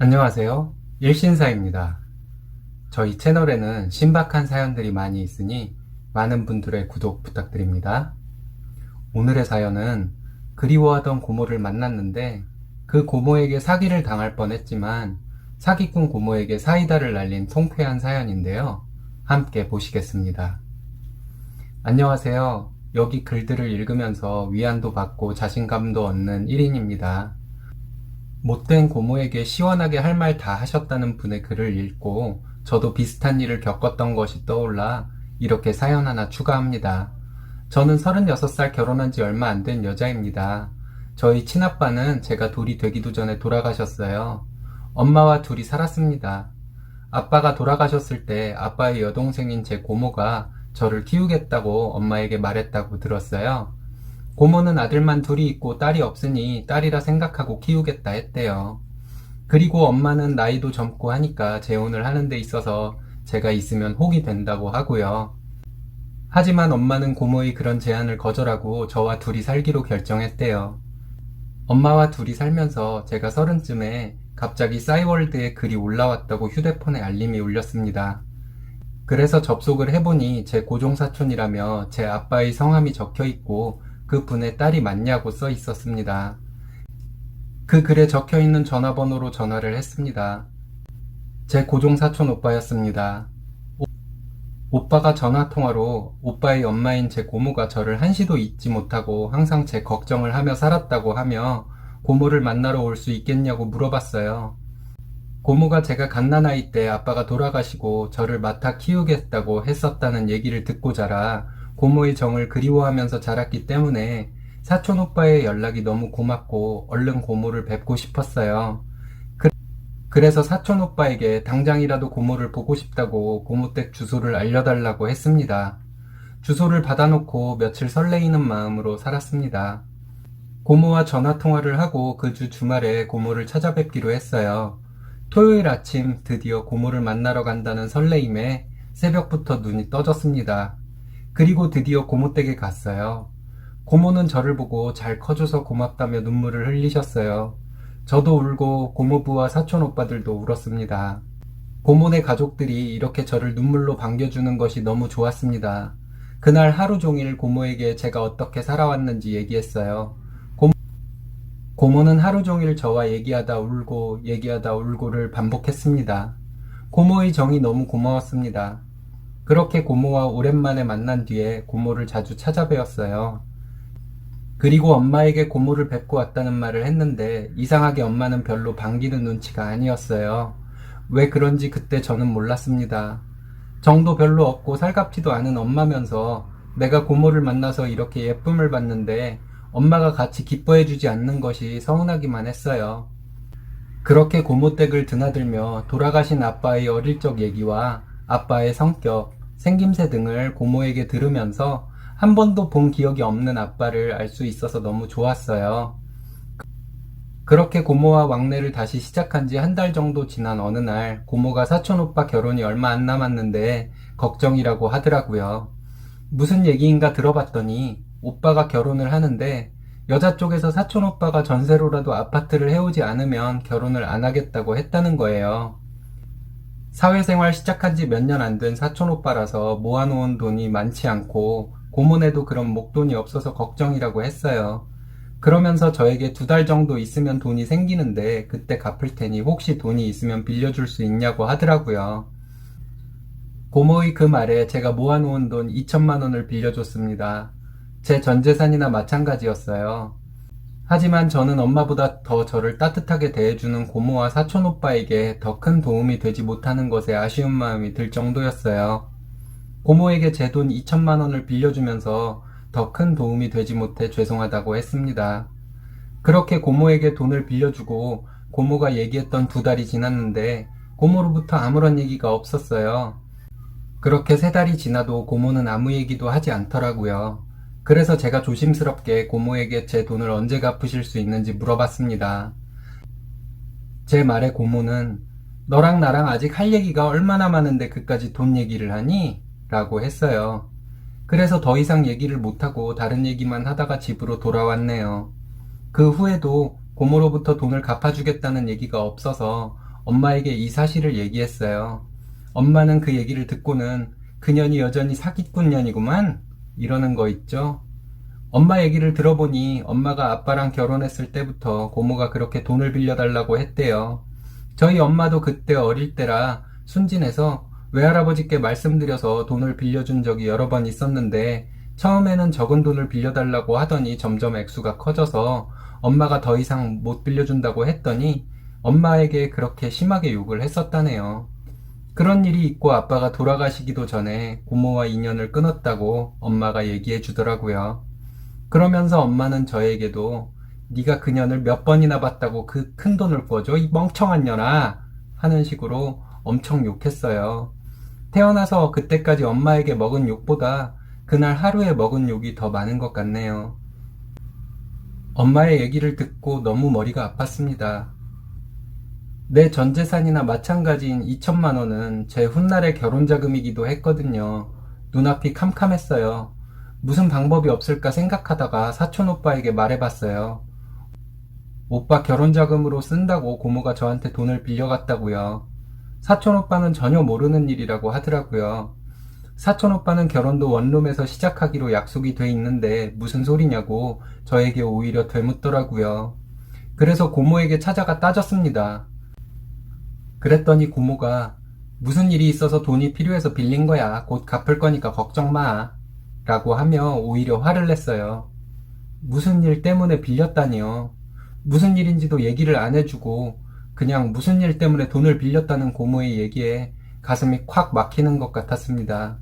안녕하세요. 일신사입니다. 저희 채널에는 신박한 사연들이 많이 있으니 많은 분들의 구독 부탁드립니다. 오늘의 사연은 그리워하던 고모를 만났는데 그 고모에게 사기를 당할 뻔했지만 사기꾼 고모에게 사이다를 날린 통쾌한 사연인데요. 함께 보시겠습니다. 안녕하세요. 여기 글들을 읽으면서 위안도 받고 자신감도 얻는 1인입니다. 못된 고모에게 시원하게 할 말 다 하셨다는 분의 글을 읽고 저도 비슷한 일을 겪었던 것이 떠올라 이렇게 사연 하나 추가합니다. 저는 36살 결혼한 지 얼마 안 된 여자입니다. 저희 친아빠는 제가 돌이 되기도 전에 돌아가셨어요. 엄마와 둘이 살았습니다. 아빠가 돌아가셨을 때 아빠의 여동생인 제 고모가 저를 키우겠다고 엄마에게 말했다고 들었어요. 고모는 아들만 둘이 있고 딸이 없으니 딸이라 생각하고 키우겠다 했대요. 그리고 엄마는 나이도 젊고 하니까 재혼을 하는 데 있어서 제가 있으면 혹이 된다고 하고요. 하지만 엄마는 고모의 그런 제안을 거절하고 저와 둘이 살기로 결정했대요. 엄마와 둘이 살면서 제가 30쯤에 갑자기 싸이월드에 글이 올라왔다고 휴대폰에 알림이 울렸습니다. 그래서 접속을 해보니 제 고종사촌이라며 제 아빠의 성함이 적혀있고 그 분의 딸이 맞냐고 써 있었습니다. 그 글에 적혀있는 전화번호로 전화를 했습니다. 제 고종사촌 오빠였습니다. 오빠가 전화통화로 오빠의 엄마인 제 고모가 저를 한시도 잊지 못하고 항상 제 걱정을 하며 살았다고 하며 고모를 만나러 올 수 있겠냐고 물어봤어요. 고모가 제가 갓난아이 때 아빠가 돌아가시고 저를 맡아 키우겠다고 했었다는 얘기를 듣고 자라 고모의 정을 그리워하면서 자랐기 때문에 사촌 오빠의 연락이 너무 고맙고 얼른 고모를 뵙고 싶었어요. 그래서 사촌 오빠에게 당장이라도 고모를 보고 싶다고 고모댁 주소를 알려달라고 했습니다. 주소를 받아놓고 며칠 설레이는 마음으로 살았습니다. 고모와 전화통화를 하고 그 주 주말에 고모를 찾아뵙기로 했어요. 토요일 아침 드디어 고모를 만나러 간다는 설레임에 새벽부터 눈이 떠졌습니다. 그리고 드디어 고모댁에 갔어요. 고모는 저를 보고 잘 커줘서 고맙다며 눈물을 흘리셨어요. 저도 울고 고모부와 사촌 오빠들도 울었습니다. 고모네 가족들이 이렇게 저를 눈물로 반겨주는 것이 너무 좋았습니다. 그날 하루 종일 고모에게 제가 어떻게 살아왔는지 얘기했어요. 고모는 하루 종일 저와 얘기하다 울고 얘기하다 울고를 반복했습니다. 고모의 정이 너무 고마웠습니다. 그렇게 고모와 오랜만에 만난 뒤에 고모를 자주 찾아뵈었어요. 그리고 엄마에게 고모를 뵙고 왔다는 말을 했는데 이상하게 엄마는 별로 반기는 눈치가 아니었어요. 왜 그런지 그때 저는 몰랐습니다. 정도 별로 없고 살갑지도 않은 엄마면서 내가 고모를 만나서 이렇게 예쁨을 받는데 엄마가 같이 기뻐해주지 않는 것이 서운하기만 했어요. 그렇게 고모댁을 드나들며 돌아가신 아빠의 어릴 적 얘기와 아빠의 성격, 생김새 등을 고모에게 들으면서 한 번도 본 기억이 없는 아빠를 알 수 있어서 너무 좋았어요. 그렇게 고모와 왕래를 다시 시작한 지 한 달 정도 지난 어느 날 고모가 사촌 오빠 결혼이 얼마 안 남았는데 걱정이라고 하더라고요. 무슨 얘기인가 들어봤더니 오빠가 결혼을 하는데 여자 쪽에서 사촌 오빠가 전세로라도 아파트를 해오지 않으면 결혼을 안 하겠다고 했다는 거예요. 사회생활 시작한 지 몇 년 안 된 사촌 오빠라서 모아놓은 돈이 많지 않고 고모네도 그런 목돈이 없어서 걱정이라고 했어요. 그러면서 저에게 2달 정도 있으면 돈이 생기는데 그때 갚을 테니 혹시 돈이 있으면 빌려줄 수 있냐고 하더라고요. 고모의 그 말에 제가 모아놓은 돈 2천만 원을 빌려줬습니다. 제 전 재산이나 마찬가지였어요. 하지만 저는 엄마보다 더 저를 따뜻하게 대해주는 고모와 사촌 오빠에게 더 큰 도움이 되지 못하는 것에 아쉬운 마음이 들 정도였어요. 고모에게 제 돈 2천만 원을 빌려주면서 더 큰 도움이 되지 못해 죄송하다고 했습니다. 그렇게 고모에게 돈을 빌려주고 고모가 얘기했던 2달이 지났는데 고모로부터 아무런 얘기가 없었어요. 그렇게 3달이 지나도 고모는 아무 얘기도 하지 않더라고요. 그래서 제가 조심스럽게 고모에게 제 돈을 언제 갚으실 수 있는지 물어봤습니다. 제 말에 고모는 너랑 나랑 아직 할 얘기가 얼마나 많은데 그까지 돈 얘기를 하니? 라고 했어요. 그래서 더 이상 얘기를 못하고 다른 얘기만 하다가 집으로 돌아왔네요. 그 후에도 고모로부터 돈을 갚아주겠다는 얘기가 없어서 엄마에게 이 사실을 얘기했어요. 엄마는 그 얘기를 듣고는 그년이 여전히 사기꾼년이구만 이러는 거 있죠. 엄마 얘기를 들어보니 엄마가 아빠랑 결혼했을 때부터 고모가 그렇게 돈을 빌려달라고 했대요. 저희 엄마도 그때 어릴 때라 순진해서 외할아버지께 말씀드려서 돈을 빌려준 적이 여러 번 있었는데 처음에는 적은 돈을 빌려달라고 하더니 점점 액수가 커져서 엄마가 더 이상 못 빌려준다고 했더니 엄마에게 그렇게 심하게 욕을 했었다네요. 그런 일이 있고 아빠가 돌아가시기도 전에 고모와 인연을 끊었다고 엄마가 얘기해 주더라고요. 그러면서 엄마는 저에게도 네가 그년을 몇 번이나 봤다고 그 큰 돈을 꿔줘 이 멍청한 년아 하는 식으로 엄청 욕했어요. 태어나서 그때까지 엄마에게 먹은 욕보다 그날 하루에 먹은 욕이 더 많은 것 같네요. 엄마의 얘기를 듣고 너무 머리가 아팠습니다. 내 전 재산이나 마찬가지인 2천만 원은 제 훗날의 결혼 자금이기도 했거든요. 눈앞이 캄캄했어요. 무슨 방법이 없을까 생각하다가 사촌 오빠에게 말해봤어요. 오빠 결혼 자금으로 쓴다고 고모가 저한테 돈을 빌려갔다고요. 사촌 오빠는 전혀 모르는 일이라고 하더라고요. 사촌 오빠는 결혼도 원룸에서 시작하기로 약속이 돼 있는데 무슨 소리냐고 저에게 오히려 되묻더라고요. 그래서 고모에게 찾아가 따졌습니다. 그랬더니 고모가 무슨 일이 있어서 돈이 필요해서 빌린 거야. 곧 갚을 거니까 걱정 마. 라고 하며 오히려 화를 냈어요. 무슨 일 때문에 빌렸다니요. 무슨 일인지도 얘기를 안 해주고 그냥 무슨 일 때문에 돈을 빌렸다는 고모의 얘기에 가슴이 콱 막히는 것 같았습니다.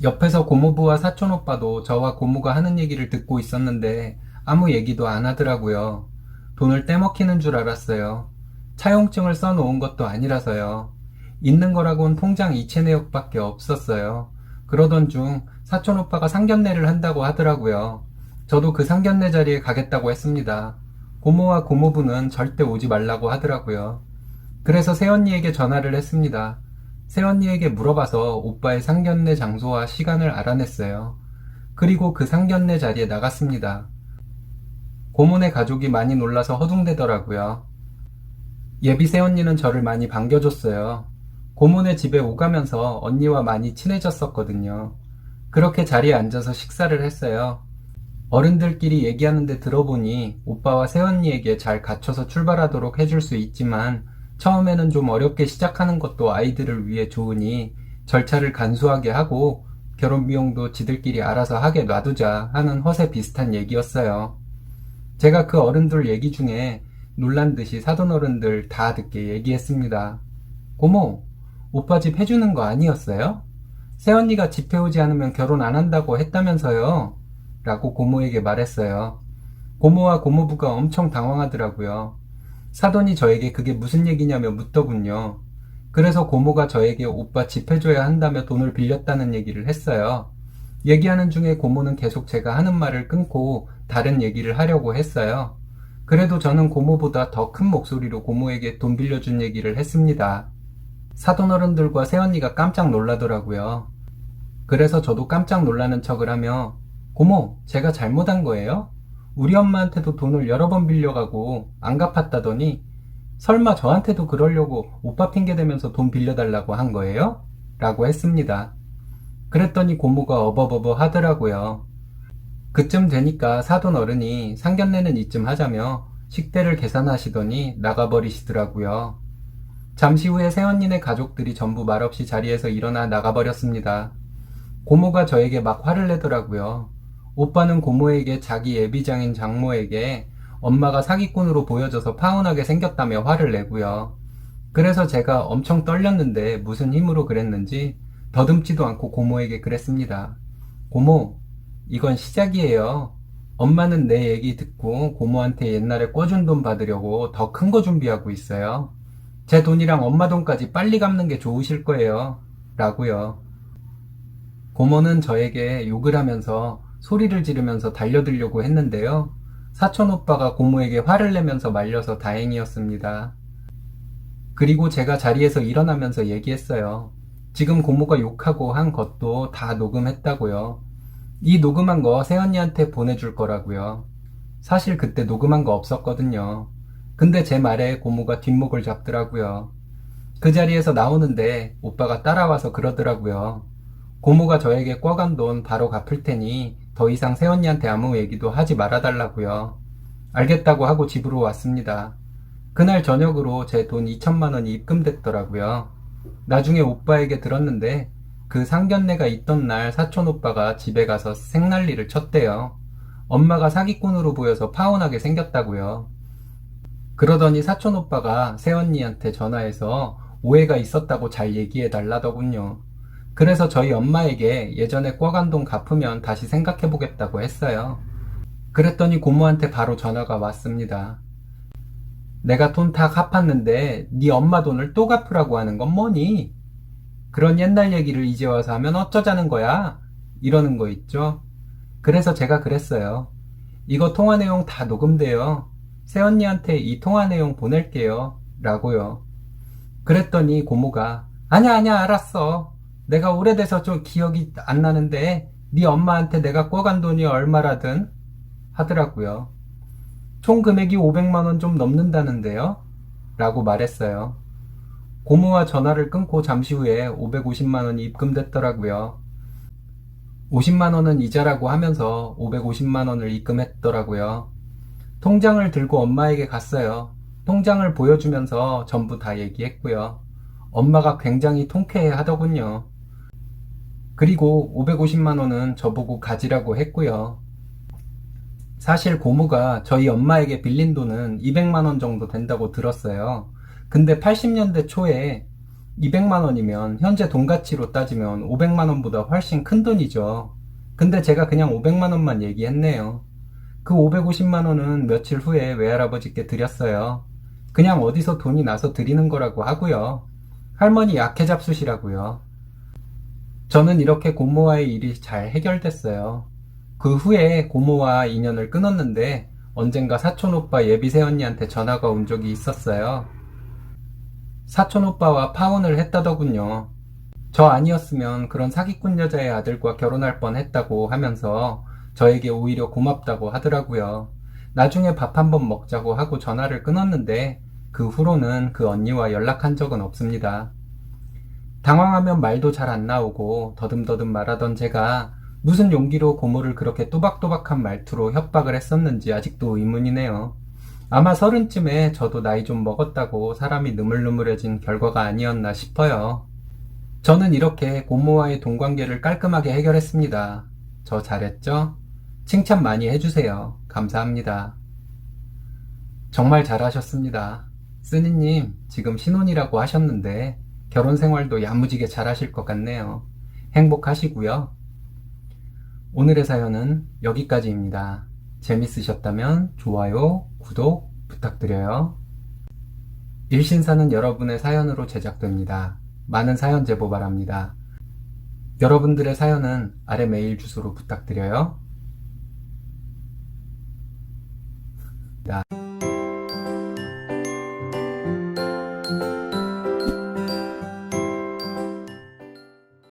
옆에서 고모부와 사촌오빠도 저와 고모가 하는 얘기를 듣고 있었는데 아무 얘기도 안 하더라고요. 돈을 떼먹히는 줄 알았어요. 차용증을 써놓은 것도 아니라서요. 있는 거라곤 통장 이체 내역밖에 없었어요. 그러던 중 사촌오빠가 상견례를 한다고 하더라고요. 저도 그 상견례 자리에 가겠다고 했습니다. 고모와 고모부는 절대 오지 말라고 하더라고요. 그래서 새언니에게 전화를 했습니다. 새언니에게 물어봐서 오빠의 상견례 장소와 시간을 알아냈어요. 그리고 그 상견례 자리에 나갔습니다. 고모네 가족이 많이 놀라서 허둥대더라고요. 예비 새언니는 저를 많이 반겨줬어요. 고모네 집에 오가면서 언니와 많이 친해졌었거든요. 그렇게 자리에 앉아서 식사를 했어요. 어른들끼리 얘기하는데 들어보니 오빠와 새언니에게 잘 갖춰서 출발하도록 해줄 수 있지만 처음에는 좀 어렵게 시작하는 것도 아이들을 위해 좋으니 절차를 간소하게 하고 결혼 비용도 지들끼리 알아서 하게 놔두자 하는 허세 비슷한 얘기였어요. 제가 그 어른들 얘기 중에 놀란 듯이 사돈어른들 다 듣게 얘기했습니다. 고모, 오빠 집 해주는 거 아니었어요? 새언니가 집 해오지 않으면 결혼 안 한다고 했다면서요? 라고 고모에게 말했어요. 고모와 고모부가 엄청 당황하더라고요. 사돈이 저에게 그게 무슨 얘기냐며 묻더군요. 그래서 고모가 저에게 오빠 집 해줘야 한다며 돈을 빌렸다는 얘기를 했어요. 얘기하는 중에 고모는 계속 제가 하는 말을 끊고 다른 얘기를 하려고 했어요. 그래도 저는 고모보다 더 큰 목소리로 고모에게 돈 빌려준 얘기를 했습니다. 사돈어른들과 새언니가 깜짝 놀라더라고요. 그래서 저도 깜짝 놀라는 척을 하며 고모, 제가 잘못한 거예요? 우리 엄마한테도 돈을 여러 번 빌려가고 안 갚았다더니 설마 저한테도 그러려고 오빠 핑계 대면서 돈 빌려달라고 한 거예요? 라고 했습니다. 그랬더니 고모가 어버버버 하더라고요. 그쯤 되니까 사돈 어른이 상견례는 이쯤 하자며 식대를 계산하시더니 나가버리시더라고요. 잠시 후에 새언니네 가족들이 전부 말없이 자리에서 일어나 나가버렸습니다. 고모가 저에게 막 화를 내더라고요. 오빠는 고모에게 자기 예비장인 장모에게 엄마가 사기꾼으로 보여져서 파혼하게 생겼다며 화를 내고요. 그래서 제가 엄청 떨렸는데 무슨 힘으로 그랬는지 더듬지도 않고 고모에게 그랬습니다. 고모, 이건 시작이에요. 엄마는 내 얘기 듣고 고모한테 옛날에 꿔준 돈 받으려고 더 큰 거 준비하고 있어요. 제 돈이랑 엄마 돈까지 빨리 갚는 게 좋으실 거예요. 라고요. 고모는 저에게 욕을 하면서 소리를 지르면서 달려들려고 했는데요. 사촌 오빠가 고모에게 화를 내면서 말려서 다행이었습니다. 그리고 제가 자리에서 일어나면서 얘기했어요. 지금 고모가 욕하고 한 것도 다 녹음했다고요. 이 녹음한 거 새언니한테 보내줄 거라고요. 사실 그때 녹음한 거 없었거든요. 근데 제 말에 고모가 뒷목을 잡더라고요. 그 자리에서 나오는데 오빠가 따라와서 그러더라고요. 고모가 저에게 꿔간 돈 바로 갚을 테니 더 이상 새언니한테 아무 얘기도 하지 말아달라고요. 알겠다고 하고 집으로 왔습니다. 그날 저녁으로 제 돈 2천만 원이 입금됐더라고요. 나중에 오빠에게 들었는데 그 상견례가 있던 날 사촌 오빠가 집에 가서 생난리를 쳤대요. 엄마가 사기꾼으로 보여서 파혼하게 생겼다고요. 그러더니 사촌 오빠가 새언니한테 전화해서 오해가 있었다고 잘 얘기해 달라더군요. 그래서 저희 엄마에게 예전에 꿔간 돈 갚으면 다시 생각해 보겠다고 했어요. 그랬더니 고모한테 바로 전화가 왔습니다. 내가 돈 다 갚았는데 네 엄마 돈을 또 갚으라고 하는 건 뭐니? 그런 옛날 얘기를 이제 와서 하면 어쩌자는 거야? 이러는 거 있죠? 그래서 제가 그랬어요. 이거 통화 내용 다 녹음돼요. 새언니한테 이 통화 내용 보낼게요. 라고요. 그랬더니 고모가 아냐 아냐 알았어. 내가 오래돼서 좀 기억이 안 나는데 네 엄마한테 내가 꿔간 돈이 얼마라든 하더라고요. 총 금액이 500만 원 좀 넘는다는데요? 라고 말했어요. 고모와 전화를 끊고 잠시 후에 550만 원이 입금됐더라고요. 50만 원은 이자라고 하면서 550만 원을 입금했더라고요. 통장을 들고 엄마에게 갔어요. 통장을 보여주면서 전부 다 얘기했고요. 엄마가 굉장히 통쾌해 하더군요. 그리고 550만 원은 저보고 가지라고 했고요. 사실 고모가 저희 엄마에게 빌린 돈은 200만 원 정도 된다고 들었어요. 근데 80년대 초에 200만 원이면 현재 돈 가치로 따지면 500만 원보다 훨씬 큰 돈이죠. 근데 제가 그냥 500만 원만 얘기했네요. 그 550만 원은 며칠 후에 외할아버지께 드렸어요. 그냥 어디서 돈이 나서 드리는 거라고 하고요. 할머니 약해 잡수시라고요. 저는 이렇게 고모와의 일이 잘 해결됐어요. 그 후에 고모와 인연을 끊었는데 언젠가 사촌오빠 예비새언니한테 전화가 온 적이 있었어요. 사촌오빠와 파혼을 했다더군요. 저 아니었으면 그런 사기꾼 여자의 아들과 결혼할 뻔 했다고 하면서 저에게 오히려 고맙다고 하더라고요. 나중에 밥 한번 먹자고 하고 전화를 끊었는데 그 후로는 그 언니와 연락한 적은 없습니다. 당황하면 말도 잘 안 나오고 더듬더듬 말하던 제가 무슨 용기로 고모를 그렇게 또박또박한 말투로 협박을 했었는지 아직도 의문이네요. 아마 30쯤에 저도 나이 좀 먹었다고 사람이 느물느물해진 결과가 아니었나 싶어요. 저는 이렇게 고모와의 돈관계를 깔끔하게 해결했습니다. 저 잘했죠? 칭찬 많이 해주세요. 감사합니다. 정말 잘하셨습니다. 쓰니님, 지금 신혼이라고 하셨는데 결혼 생활도 야무지게 잘하실 것 같네요. 행복하시고요. 오늘의 사연은 여기까지입니다. 재밌으셨다면 좋아요, 구독 부탁드려요. 일신사는 여러분의 사연으로 제작됩니다. 많은 사연 제보 바랍니다. 여러분들의 사연은 아래 메일 주소로 부탁드려요.